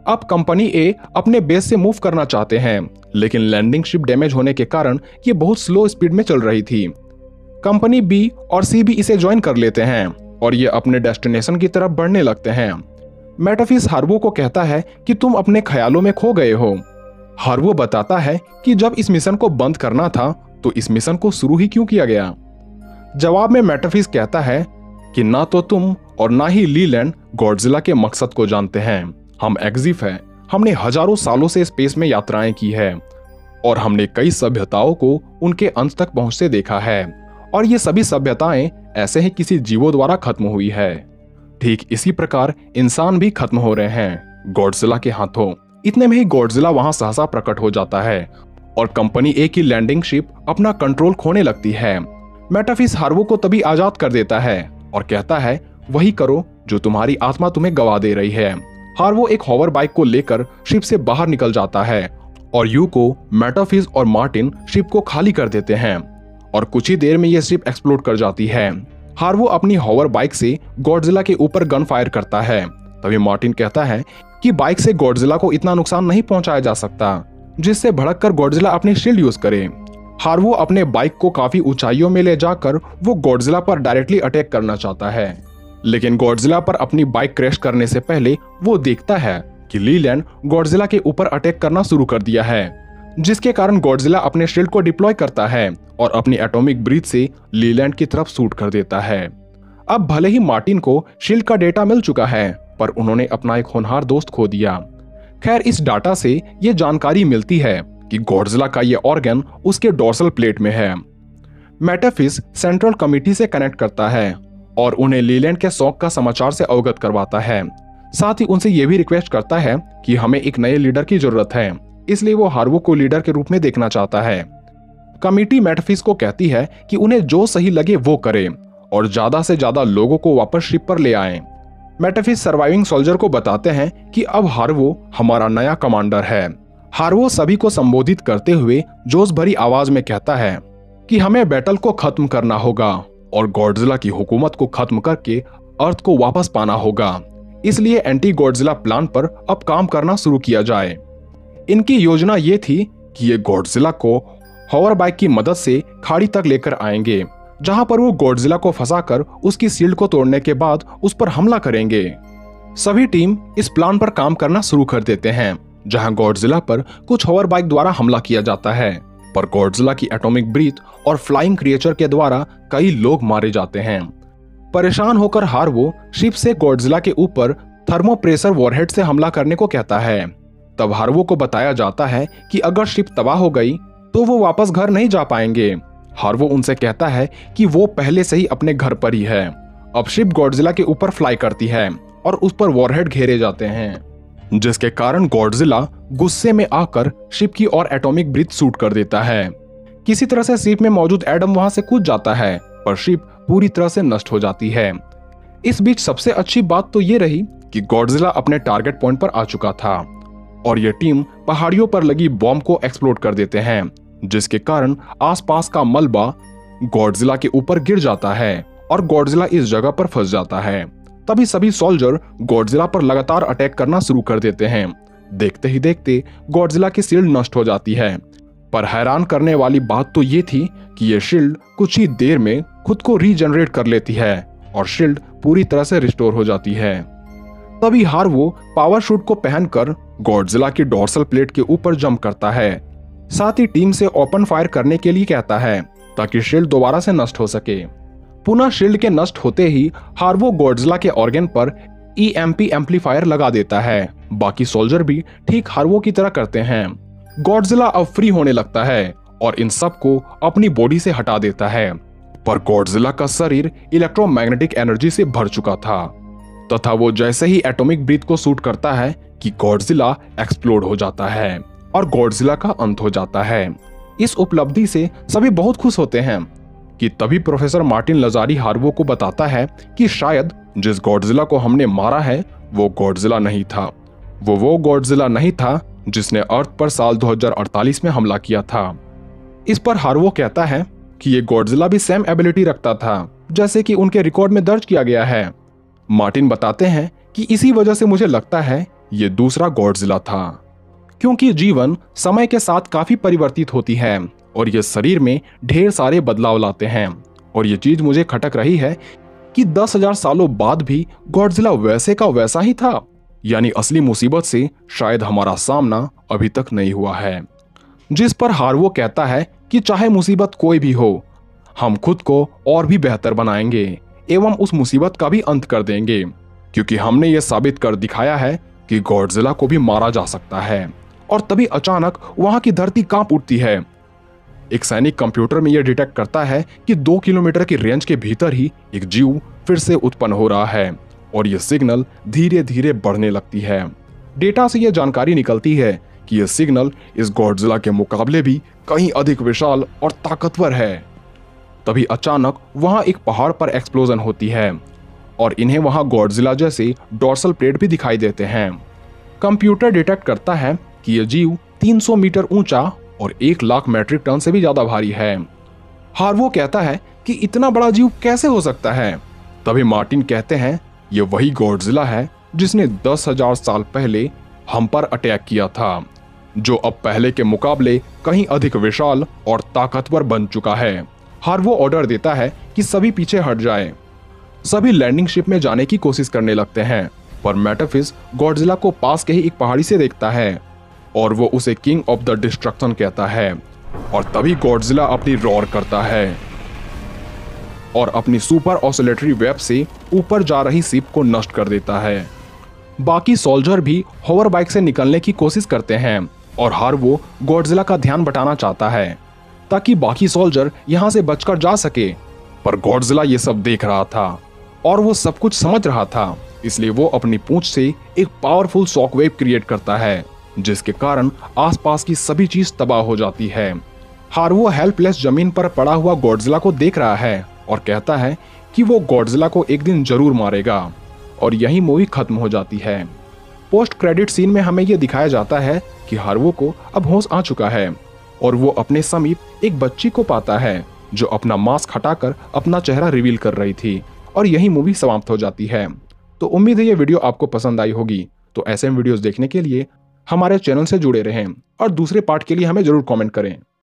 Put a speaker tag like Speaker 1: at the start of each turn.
Speaker 1: अब कंपनी ए अपने बेस से मूव करना चाहते हैं, लेकिन लैंडिंग शिप डैमेज होने के कारण ये बहुत स्लो स्पीड में चल रही थी। कंपनी बी और सी भी इसे ज्वाइन कर लेते हैं और ये अपने डेस्टिनेशन की तरफ बढ़ने लगते हैं। मेटाफिस हार्वो को कहता है कि तुम अपने ख्यालों में खो गए हो। हार्वो बताता है कि जब इस मिशन को बंद करना था तो इस मिशन को शुरू ही क्यों किया गया। जवाब में मेटाफिस कहता है कि ना तो तुम और ना ही लीलैंड गॉडजिला के मकसद को जानते हैं। हम एग्जिफ हैं, हमने हजारों सालों से स्पेस में यात्राएं की है और हमने कई सभ्यताओं को उनके अंत तक पहुंचते देखा है, और ये सभी सभ्यताएं ऐसे ही किसी जीवों द्वारा खत्म हुई है। ठीक इसी प्रकार इंसान भी खत्म हो रहे हैं गॉडजिला के हाथों। इतने में ही गॉडजिला वहां सहसा प्रकट हो जाता है और कंपनी ए की लैंडिंग शिप अपना कंट्रोल खोने लगती है। मेटाफिस हार्वो को तभी आजाद कर देता है और कहता है वही करो जो तुम्हारी आत्मा तुम्हें गवा दे रही है। हार्वो एक हॉवर बाइक को लेकर शिप से बाहर निकल जाता है और यू को, मेटाफिस और मार्टिन शिप को खाली कर देते हैं और कुछ ही देर में यह शिप एक्सप्लोड कर जाती है। हार्वो अपनी हॉवर बाइक से गॉडजिला के ऊपर गन फायर करता है। तभी मार्टिन कहता है कि बाइक से गॉडजिला को इतना नुकसान नहीं पहुंचाया जा सकता जिससे भड़ककर गॉडजिला अपनी शील्ड यूज करे। हार्वो अपने बाइक को काफी ऊंचाइयों में ले जाकर वो गॉडजिला पर डायरेक्टली अटैक करना चाहता है, लेकिन गॉडजिला पर अपनी बाइक क्रैश करने से पहले वो देखता है कि लीलैंड गॉडजिला के ऊपर अटैक करना शुरू कर दिया है, जिसके कारण गॉडजिला अपने शील्ड को डिप्लॉय करता है और अपनी एटॉमिक ब्रीथ से लीलैंड की तरफ शूट कर देता है। अब भले ही मार्टिन को शील्ड का डेटा मिल चुका है, पर उन्होंने अपना एक होनहार दोस्त खो दिया। खैर, इस डाटा से ये जानकारी मिलती है कि गॉडजिला का ये ऑर्गन उसके डोर्सल प्लेट में है। मेटाफिस सेंट्रल कमिटी से कनेक्ट करता है और उन्हें लीलैंड के शौक का समाचार से अवगत करवाता है। साथ ही उनसे यह भी रिक्वेस्ट करता है कि हमें एक नए लीडर की जरूरत है, इसलिए वो हार्वो को लीडर के रूप में देखना चाहता है। कमिटी मेटाफिस को कहती है कि उन्हें जो सही लगे वो करे और ज्यादा से ज्यादा लोगों को वापस शिप पर ले आएं। मेटाफिस सर्वाइविंग सोल्जर को बताते हैं कि अब हार्वो हमारा नया कमांडर है। हार्वो सभी को संबोधित करते हुए जोश भरी आवाज में कहता है कि हमें बैटल को खत्म करना होगा और गॉडजिला की हुकूमत को खत्म करके अर्थ को वापस पाना होगा। इसलिए एंटी गॉडजिला प्लान पर अब काम करना शुरू किया जाए। इनकी योजना ये थी कि ये गॉडजिला को हॉवर बाइक की मदद से खाड़ी तक लेकर आएंगे, जहां पर वो गॉडजिला को फंसाकर उसकी शील्ड को तोड़ने के बाद उस पर हमला करेंगे। सभी टीम इस प्लान पर काम करना शुरू कर देते हैं, जहां गॉडजिला पर कुछ हॉवर बाइक द्वारा हमला किया जाता है, पर गॉडजिला की एटॉमिक ब्रीथ और फ्लाइंग क्रिएचर के द्वारा कई लोग मारे जाते हैं। परेशान होकर हार्वो शिप से गॉडजिला के ऊपर थर्मो प्रेशर वॉरहेड से हमला करने को कहता है। तब हार्वो को बताया जाता है कि अगर शिप तबाह हो गई तो वो वापस घर नहीं जा पाएंगे। हार्वो उनसे कहता है कि वो पहले से ही अपने घर पर ही है। अब शिप गॉडजिला के ऊपर फ्लाई करती है और उस पर वॉरहेड घेरे जाते हैं, जिसके कारण गॉडजिला गुस्से में आकर शिप की और एटॉमिक ब्रीथ शूट कर देता है। किसी तरह से शिप में मौजूद एडम वहां से कूद जाता है, पर शिप पूरी तरह से नष्ट हो जाती है। इस बीच सबसे अच्छी बात तो ये रही कि गॉडजिला अपने टारगेट पॉइंट पर आ चुका था और ये टीम पहाड़ियों पर लगी बॉम्ब को एक्सप्लोड कर देते हैं, जिसके कारण आसपास का मलबा गॉडजिला के ऊपर गिर जाता है और गॉडजिला इस जगह पर फंस जाता है। तभी सभी सोल्जर गॉडजिला पर लगातार अटैक करना शुरू कर देते हैं। देखते ही देखते गॉडजिला की शील्ड नष्ट हो जाती है, पर हैरान करने वाली बात तो ये थी कि ये शील्ड कुछ ही देर में खुद को रीजनरेट कर लेती है और शील्ड पूरी तरह से रिस्टोर हो जाती है। तभी हार्वो पावर शूट को पहनकर गॉडजिला की डोर्सल प्लेट के ऊपर जंप करता है। साथ ही टीम से ओपन फायर करने के लिए कहता है ताकि शील्ड दोबारा से नष्ट हो सके। पुनः शील्ड के नष्ट होते ही हार्वो गॉडजिला के ऑर्गन पर EMP एम्पलीफायर लगा देता है। बाकी सोल्जर भी ठीक हार्वो की तरह करते हैं। गॉडजिला अब फ्री होने लगता है और इन सब को अपनी बॉडी से हटा देता है, पर गॉडजिला का शरीर इलेक्ट्रोमैग्नेटिक एनर्जी से भर चुका था तथा वो जैसे ही एटॉमिक ब्रीथ को शूट करता है कि गॉडजिला एक्सप्लोड हो जाता है और गॉडजिला का अंत हो जाता है। इस उपलब्धि से सभी बहुत खुश होते हैं कि तभी प्रोफेसर मार्टिन लजारी हार्वो को बताता है कि शायद जिस गॉडजिला को हमने मारा है वो गॉडजिला नहीं था। वो गॉडजिला नहीं था जिसने अर्थ पर साल 2048 में हमला किया था। इस पर हार्वो कहता है कि ये गॉडजिला भी सेम एबिलिटी रखता था जैसे कि उनके रिकॉर्ड में दर्ज किया गया है। मार्टिन बताते हैं कि इसी वजह से मुझे लगता है ये दूसरा गॉडजिला था। क्योंकि जीवन समय के साथ काफी परिवर्तित होती है और ये शरीर में ढेर सारे बदलाव लाते हैं, और ये चीज मुझे खटक रही है कि 10,000 सालों बाद भी गॉडजिला वैसे का वैसा ही था, यानी असली मुसीबत से शायद हमारा सामना अभी तक नहीं हुआ है। जिस पर हार्वो कहता है कि चाहे मुसीबत कोई भी हो, हम खुद को और भी बेहतर बनाएंगे एवं उस मुसीबत का भी अंत कर देंगे, क्योंकि हमने ये साबित कर दिखाया है कि गॉडजिला को भी मारा जा सकता है। और तभी अचानक वहां की धरती कांप उठती है। एक सैनिक कंप्यूटर में यह डिटेक्ट करता है कि 2 किलोमीटर की रेंज के भीतर ही एक जीव फिर से उत्पन्न हो रहा है, और यह सिग्नल धीरे धीरे बढ़ने लगती है। डेटा से यह जानकारी निकलती है कि यह सिग्नल इस गॉडजिला के मुकाबले भी कहीं अधिक विशाल और ताकतवर है। तभी अचानक वहां एक पहाड़ पर एक्सप्लोजन होती है और इन्हें वहां गॉडजिला जैसे डॉर्सल प्लेट भी दिखाई देते हैं। कंप्यूटर डिटेक्ट करता है कि यह जीव 300 मीटर ऊंचा और 1 लाख मैट्रिक टन से भी ज्यादा भारी है। हार्वो कहता है कि इतना बड़ा जीव कैसे हो सकता है। तभी मार्टिन कहते हैं यह वही गॉडजिला है जिसने 10,000 साल पहले हम पर अटैक किया था, जो अब पहले के मुकाबले कहीं अधिक विशाल और ताकतवर बन चुका है। हार्वो ऑर्डर देता है कि सभी पीछे हट जाएं। सभी लैंडिंग शिप में जाने की कोशिश करने लगते हैं, पर मेटाफिस गॉडजिला को पास के ही एक पहाड़ी से देखता है और वो उसे किंग ऑफ द डिस्ट्रक्शन कहता है। और तभी गॉडजिला अपनी रॉर करता है और अपनी सुपर ऑसिलेटरी वेब से ऊपर जा रही शिप को नष्ट कर देता है। बाकी सोल्जर भी होवर बाइक से निकलने की कोशिश करते हैं और हार्वो गॉडजिला का ध्यान बटाना चाहता है ताकि बाकी सोल्जर यहां से बचकर जा सके, पर गॉडजिला ये सब देख रहा था और वो सब कुछ समझ रहा था, इसलिए वो अपनी पूंछ से एक पावरफुल शॉकवेव क्रिएट करता है, जिसके कारण आसपास की सभी चीज तबाह हो जाती है। हार्वो हेल्पलेस जमीन पर पड़ा हुआ गॉडजिला को देख रहा है और कहता है कि वो गॉडजिला को एक दिन जरूर मारेगा, और यही मूवी खत्म हो जाती है। पोस्ट क्रेडिट सीन में हमें यह दिखाया जाता है कि हार्वो को अब होश आ चुका है और वो अपने समीप एक बच्ची को पाता है जो अपना मास्क हटाकर अपना चेहरा रिवील कर रही थी, और यही मूवी समाप्त हो जाती है। तो उम्मीद है ये वीडियो आपको पसंद आई होगी। तो ऐसे वीडियोस देखने के लिए हमारे चैनल से जुड़े रहें और दूसरे पार्ट के लिए हमें जरूर कमेंट करें।